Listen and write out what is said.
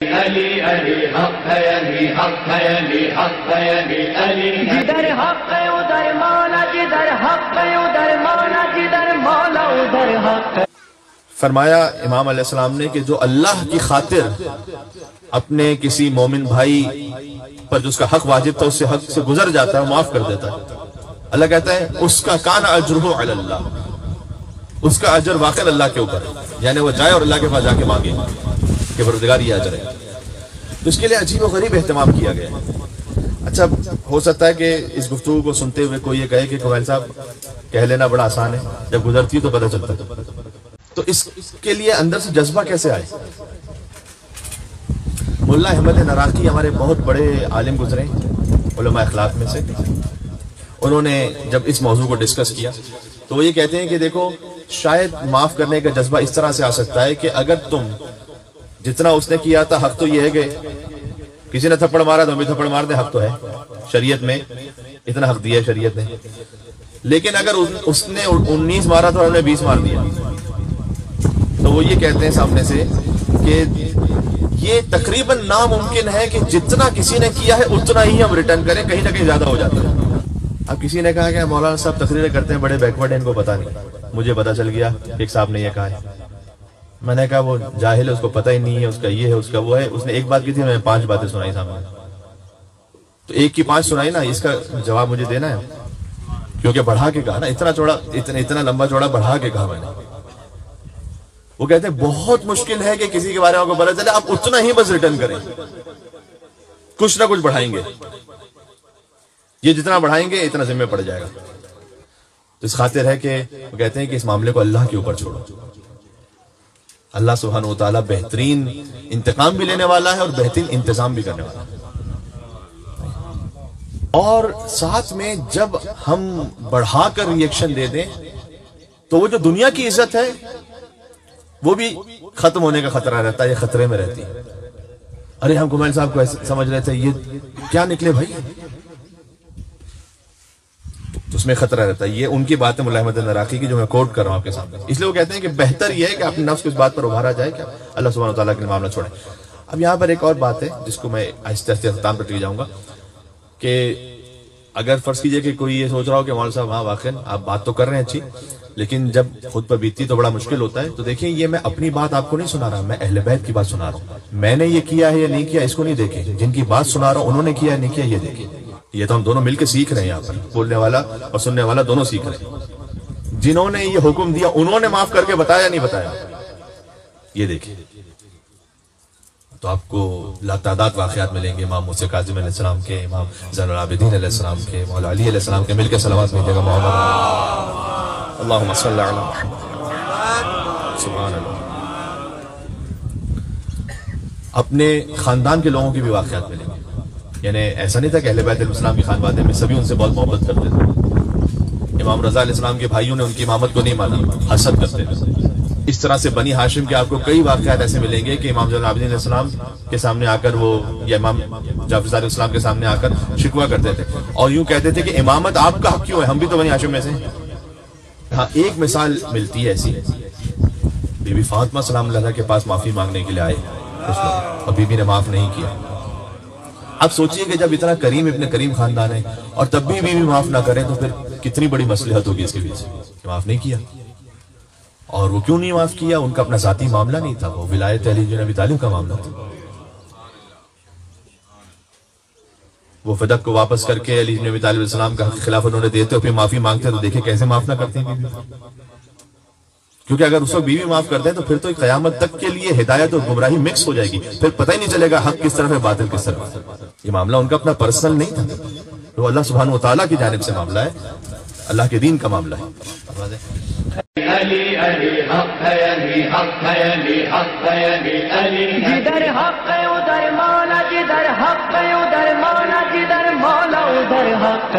علی علی حق ہے، علی حق ہے، علی حق ہے، علی علی جدھر حق ہے ادھر مولا، جدھر حق ہے ادھر مولا، جدھر مولا ادھر حق ہے۔ فرمایا امام علیہ السلام نے کہ جو اللہ کی خاطر اپنے کسی مومن بھائی پر جو اس کا حق واجب تھا اس سے حق سے گزر جاتا ہے، معاف کر دیتا ہے، اللہ کہتا ہے اس کا کان اجرہ علی اللہ، اس کا اجر واقع اللہ کے اوپر ہے، یعنی وہ جائے اور اللہ کے پاس جا کے مانگے کہ پروردگار یہ اجر ہے۔ تو اس کے لیے عجیب و غریب اہتمام کیا گیا ہے۔ اچھا ہو سکتا ہے کہ اس گفتگو کو سنتے ہوئے کوئی یہ کہے کہ قبیل صاحب کہہ لینا بڑا آسان ہے، جب گزرتی ہے تو پتہ چلتا ہے، تو اس کے لیے اندر سے جذبہ کیسے آئے؟ مولانا احمد نراقی ہمارے بہت بڑے عالم گزرے علماء اخلاق میں سے، انہوں نے جب اس موضوع کو ڈسکس کیا تو وہ یہ کہتے ہیں کہ دیکھو شاید معاف کرنے کا جذبہ اس طرح سے آ سکتا ہے کہ اگر تم جتنا اس نے کیا تھا، حق تو یہ ہے کہ کسی نے تھپڑ مارا تو ہم بھی تھپڑ مار دیں، حق تو ہے شریعت میں، اتنا حق دیا ہے شریعت نے، لیکن اگر اس نے 19 مارا تو ہم نے 20 مار دیا، تو وہ یہ کہتے ہیں سامنے سے کہ یہ تقریباً ناممکن ہے کہ جتنا کسی نے کیا ہے اتنا ہی ہم ریٹرن کریں، کہیں نہ کہیں زیادہ ہو جاتا ہے۔ اب کسی نے کہا کہ مولانا صاحب تقریریں کرتے ہیں بڑے بیکورڈ ہیں، ان کو پتا نہیں، مجھے پتا چل گیا ایک صاحب نے یہ کہا ہے، میں نے کہا وہ جاہل ہے، اس کو پتہ ہی نہیں ہے، اس کا یہ ہے، اس کا وہ ہے، اس نے ایک بات کی تھی، میں نے 5 باتیں سنائی سامنے، تو ایک کی 5 سنائی نا، اس کا جواب مجھے دینا ہے، کیونکہ بڑھا کے کہا نا، اتنا لمبا چوڑا بڑھا کے کہا میں نے۔ وہ کہتے ہیں بہت مشکل ہے کہ کسی کے بارے میں آپ کو پتا چلے، آپ اتنا ہی بس ریٹرن کریں، کچھ نہ کچھ بڑھائیں گے، یہ جتنا بڑھائیں گے اتنا ذمہ پڑ جائے گا۔ تو اس خاطر ہے کہ وہ کہتے ہیں کہ اس معاملے کو اللہ کے اوپر چھوڑو، اللہ سبحانہ وتعالی بہترین انتقام بھی لینے والا ہے اور بہترین انتظام بھی کرنے والا ہے۔ اور ساتھ میں جب ہم بڑھا کر ریئیکشن دے دیں تو وہ جو دنیا کی عزت ہے وہ بھی ختم ہونے کا خطرہ رہتا ہے، یہ خطرے میں رہتی ہے۔ ارے ہم کمال صاحب کو ایسے سمجھ رہے تھے، یہ کیا نکلے بھائی، تو اس میں خطرہ رہتا ہے۔ یہ ان کی بات ہے مولانا احمد نراقی کی جو میں کوٹ کر رہا ہوں آپ کے سامنے، اس لیے وہ کہتے ہیں کہ بہتر یہ ہے کہ اپنے نفس کو اس بات پر ابھارا جائے کہ اللہ سبحانہ وتعالیٰ کے معاملہ چھوڑیں۔ اب یہاں پر ایک اور بات ہے جس کو میں آہستہ آہستہ اختتام پر لے جاؤں گا کہ اگر فرض کیجئے کہ کوئی یہ سوچ رہا ہو کہ مولانا صاحب ہاں واقعی آپ بات تو کر رہے ہیں اچھی، لیکن جب خود پر بیتتی تو بڑا مشکل ہوتا ہے، تو دیکھیں یہ میں اپنی بات آپ کو نہیں سنا رہا، میں اہل بیت کی بات سنا رہا ہوں۔ میں نے یہ کیا ہے یا نہیں کیا اس کو نہیں دیکھیں، جن کی بات سنا رہا ہوں انہوں نے کیا ہے نہیں کیا یہ دیکھیں۔ یہ تو ہم دونوں مل کے سیکھ رہے ہیں، یہاں پر بولنے والا اور سننے والا دونوں سیکھ رہے ہیں۔ جنہوں نے یہ حکم دیا انہوں نے معاف کر کے بتایا نہیں بتایا، یہ دیکھیں۔ تو آپ کو لاتعداد واقعات ملیں گے، امام موسیٰ کاظم علیہ السلام کے، امام زین العابدین علیہ السلام کے، مولا علی علیہ السلام کے، مل کے صلوات ملے گا محمد اللہم صلی علی محمد سبحان اللہ۔ اپنے خاندان کے لوگوں کی بھی واقعات ملیں گے، یعنی ایسا نہیں تھا کہ اہل بیت علیہ السلام کی خاندان میں سبھی ان سے بہت محبت کرتے تھے، امام رضا علیہ السلام کے بھائیوں نے ان کی امامت کو نہیں مانا، حسد کرتے تھے۔ اس طرح سے بنی ہاشم کے آپ کو کئی واقعات ایسے ملیں گے کہ امام زین العابدین علیہ السلام کے سامنے آ کر وہ یا امام جعفر صادق علیہ السلام کے سامنے آ کر شکوہ کرتے تھے اور یوں کہتے تھے کہ امامت آپ کا حق کیوں ہے، ہم بھی تو بنی ہاشم میں سے ہیں۔ ہاں ایک مثال ملتی ہے ایسی، بی بی فاطمہ سلام اللہ کے پاس معافی مانگنے کے لیے آئے اور بی بی نے معاف نہیں کیا۔ اب سوچئے کہ جب اتنا کریم ابن کریم خاندان ہے اور تب بھی بی بی معاف نہ کریں تو پھر کتنی بڑی مصلحت ہوگی اس کے پیچھے، معاف نہیں کیا۔ اور وہ کیوں نہیں معاف کیا؟ ان کا اپنا ذاتی معاملہ نہیں تھا، وہ ولایت علی بن ابی طالب کا معاملہ تھا۔ وہ فدق کو واپس کر کے علی بن ابی طالب علیہ السلام کا خلافت انہوں نے دیتے اور پھر معافی مانگتے تو دیکھیں کیسے معاف نہ کرتے ہیں بی بی، کیونکہ اگر اس وقت بیوی معاف کرتے ہیں تو پھر تو قیامت تک کے لیے ہدایت اور گمراہی مکس ہو جائے گی، پھر پتہ ہی نہیں چلے گا حق کس طرف ہے باطل کس طرف ہے۔ یہ معاملہ ان کا اپنا پرسنل نہیں تھا، وہ اللہ سبحانہ وتعالیٰ کی جانب سے معاملہ ہے، اللہ کے دین کا معاملہ ہے۔ علی علی حق ہے، علی حق ہے، علی حق ہے، علی علی جدھر حق ہے ادھر مولا، جدھر حق ہے ادھر مولا، جدھر مولا ادھر حق ہے۔